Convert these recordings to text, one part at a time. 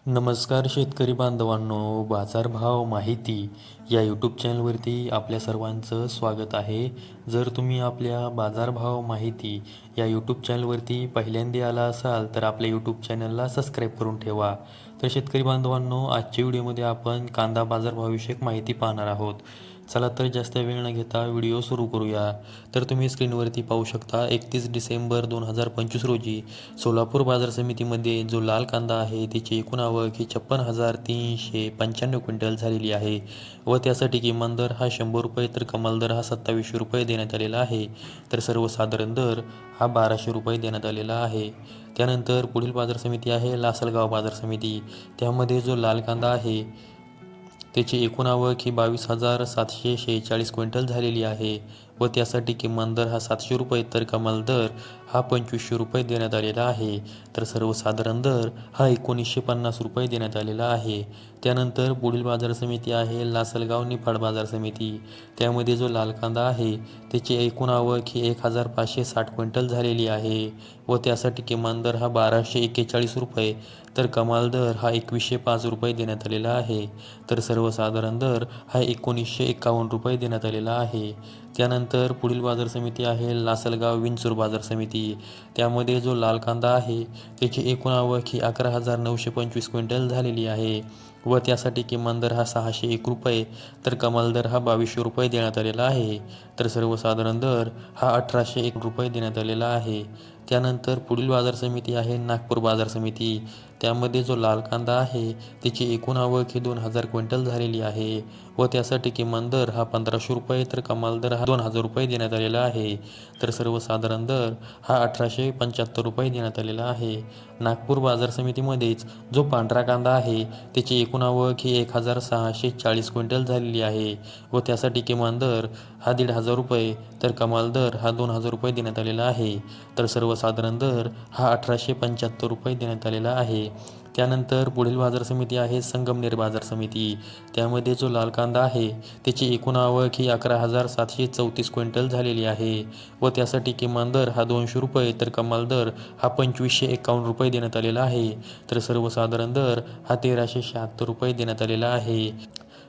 नमस्कार शेतकरी बांधवांनो, बाजारभाव माहिती या यूट्यूब चॅनलवरती आपल्या सर्वांचं स्वागत आहे. जर तुम्ही आपल्या बाजारभाव माहिती या यूट्यूब चॅनलवरती पहिल्यांदा आला असाल तर आपल्या यूट्यूब चॅनलला सबस्क्राईब करून ठेवा. तर शेतकरी बांधवांनो, आजच्या व्हिडिओमध्ये आपण कांदा बाजारभावाविषयक माहिती पाहणार आहोत. चला तर जास्त वेळ न घेता व्हिडिओ सुरू करूया. तर तुम्ही स्क्रीनवरती पाहू शकता 31 डिसेंबर 2025 रोजी सोलापूर बाजार समितीमध्ये जो लाल कांदा आहे त्याची एकूण आवक ही 56,395 क्विंटल झालेली आहे व त्यासाठी किमान दर हा 100 रुपये तर कमाल दर हा 2700 रुपये देण्यात आलेला आहे. तर सर्वसाधारण दर हा 1200 रुपये देण्यात आलेला आहे. त्यानंतर पुढील बाजार समिती आहे लासलगाव बाजार समिती. त्यामध्ये जो लाल कांदा आहे त्याची एकूण आवक ही 22,746 क्विंटल झालेली आहे व त्यासाठी किमान दर हा 700 रुपये तर कमाल दर हा 2500 रुपये देण्यात आलेला आहे. तर सर्वसाधारण दर हा 1950 रुपये देण्यात आलेला आहे. त्यानंतर पुढील बाजार समिती आहे लासलगाव निफाड बाजार समिती. त्यामध्ये जो लाल कांदा आहे त्याची एकूण आवक ही 1,560 क्विंटल झालेली आहे व त्यासाठी किमान दर हा 1,241 रुपये तर कमाल दर हा 2,105 रुपये देण्यात आलेला आहे. तर सर्वसाधारण दर हा 1,951 रुपये देण्यात आलेला आहे. त्यानंतर पुढील बाजार समिती आहे लासलगाव विंचूर बाजार समिती. त्यामध्ये जो लाल कांदा आहे त्याची एकूण आवक ही 11,925 क्विंटल झालेली आहे व त्यासाठी किमान दर हा 601 रुपये तर कमाल दर हा 2,200 रुपये देण्यात आलेला आहे. तर सर्वसाधारण दर हा 1,801 रुपये देण्यात आलेला आहे. त्यानंतर पुढील बाजार समिती आहे नागपूर बाजार समिती. त्यामध्ये जो लाल कांदा आहे त्याची एकूण आवक ही 2,000 क्विंटल झालेली आहे व त्यासाठी किमान दर हा 1,500 रुपये तर कमाल दर हा 2,000 रुपये देण्यात आलेला आहे. तर सर्वसाधारण दर हा 1,875 रुपये देण्यात आलेला आहे. नागपूर बाजार समितीमध्येच जो पांढरा कांदा आहे त्याची एकूण आवक ही 1,640 क्विंटल झालेली आहे व त्यासाठी किमान दर हा 1,500 रुपये तर कमाल दर हा 2,000 रुपये देण्यात आलेला आहे. तर सर्वसाधारण दर हा 1,875 रुपये देण्यात आलेला आहे. त्यानंतर पुढील बाजार समिती आहे संगमनेर बाजार समिती. त्यामध्ये जो लाल कांदा आहे त्याची एकूण आवक ही 11,734 क्विंटल झालेली आहे व त्यासाठी किमान दर हा 200 रुपये तर कमाल दर हा 2,551 रुपये देण्यात आलेला आहे. तर सर्वसाधारण दर हा 1,376 रुपये देण्यात आलेला आहे.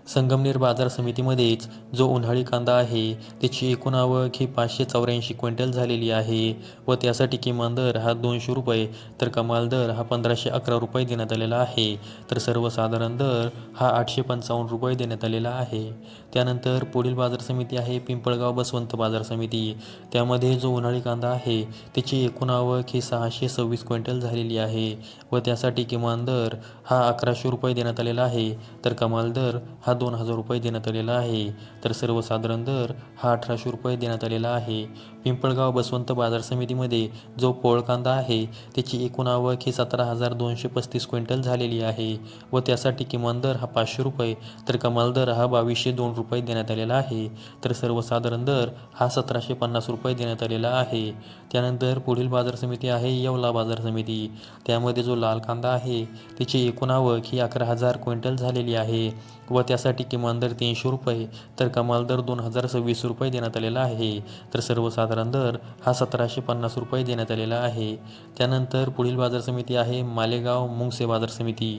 संगमनेर बाजार समितीमध्येच जो उन्हाळी कांदा आहे त्याची एकूण आवक ही 584 क्विंटल झालेली आहे व त्यासाठी किमान दर हा 200 रुपये तर कमाल दर हा 1,511 रुपये देण्यात आलेला आहे. तर सर्वसाधारण दर हा 855 रुपये देण्यात आलेला आहे. त्यानंतर पुढील बाजार समिती आहे पिंपळगाव बसवंत बाजार समिती. त्यामध्ये जो उन्हाळी कांदा आहे त्याची एकूण आवक ही 626 क्विंटल झालेली आहे व त्यासाठी किमान दर हा 1,100 रुपये देण्यात आलेला आहे तर कमाल दर हा 2,000 रुपये देण्यात आलेला आहे. तर सर्वसाधारण दर हा 1,800 रुपये देण्यात आलेला आहे. पिंपळगाव बसवंत बाजार समितीमध्ये जो पोळ कांदा आहे त्याची एकूण आवक ही 17,235 क्विंटल झालेली आहे व त्यासाठी किमान दर हा 500 रुपये तर कमाल दर हा 2,202 रुपये देण्यात आलेला आहे. तर सर्वसाधारण दर हा 1,750 रुपये देण्यात आलेला आहे. त्यानंतर पुढील बाजार समिती आहे येवला बाजार समिती. त्यामध्ये जो लाल कांदा आहे त्याची एकूण आवक ही 11,000 क्विंटल झालेली आहे व त्यासाठी किमान दर 300 रुपये तर कमाल दर 2,026 रुपये देण्यात आलेला आहे. तर सर्वसाधारण दर हा 1,750 रुपये देण्यात आलेला आहे. त्यानंतर पुढील बाजार समिती आहे मालेगाव मुंगसे बाजार समिती.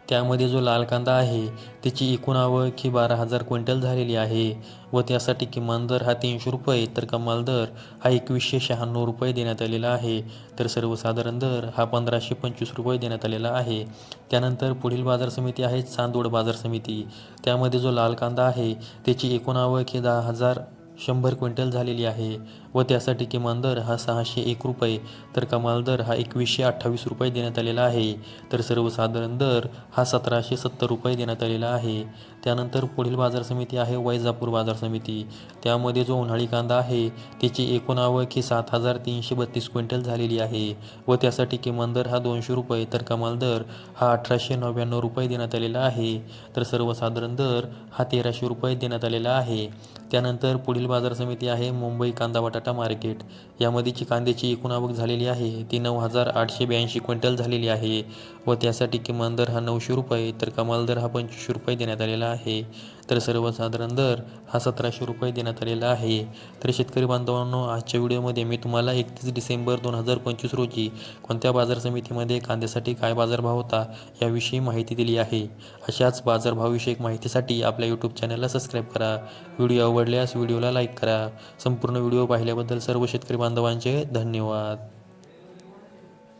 त्यामध्ये जो लाल कांदा आहे त्याची एकूण आवक ही 12,000 क्विंटल झालेली आहे व त्यासाठी किमान दर हा 300 रुपये तर कमाल दर हा 2,196 रुपये देण्यात आलेला आहे. तर सर्वसाधारण दर हा 1,525 रुपये देण्यात आलेला आहे. त्यानंतर पुढील बाजार समिती आहे चांदवड बाजार समिती. त्यामध्ये जो लाल कांदा आहे त्याची एकूण आवक ही 10,100 क्विंटल झालेली आहे व त्यासाठी किमान दर हा 601 रुपये तर कमाल दर हा 2,128 रुपये देण्यात आलेला आहे. तर सर्वसाधारण दर हा 1,770 रुपये देण्यात आलेला आहे. त्यानंतर पुढील बाजार समिती आहे वैजापूर बाजार समिती. त्यामध्ये जो उन्हाळी कांदा आहे त्याची एकूण आवक ही 7,332 क्विंटल झालेली आहे व त्यासाठी किमान दर हा 200 रुपये तर कमाल दर हा 1,899 रुपये देण्यात आलेला आहे. तर सर्वसाधारण दर हा 1,300 रुपये देण्यात आलेला आहे. त्यानंतर पुढील बाजार समिती आहे मुंबई कांदा बटाटा मार्केट. यामध्येची कांद्याची एकूण आवक झालेली आहे ती 9,882 क्विंटल झालेली आहे व त्यासाठी किमान दर हा 900 रुपये तर कमाल दर हा 2,500 रुपये देण्यात आलेला आहे. तर सर्वसाधारण दर हा 1700 रुपये देण्यात आलेला आहे. तर शेतकरी बांधवांनो, आजच्या व्हिडिओमध्ये मी तुम्हाला 31 डिसेंबर 2025 रोजी कोणत्या बाजार समितीमध्ये कांद्यासाठी काय बाजारभाव होता याविषयी माहिती दिली आहे. अशाच बाजारभावविषयक माहितीसाठी आपल्या यूट्यूब चॅनलला सबस्क्राईब करा. व्हिडिओ आवडल्यास व्हिडिओला लाईक करा. संपूर्ण व्हिडिओ पाहिल्याबद्दल सर्व शेतकरी बांधवांचे धन्यवाद.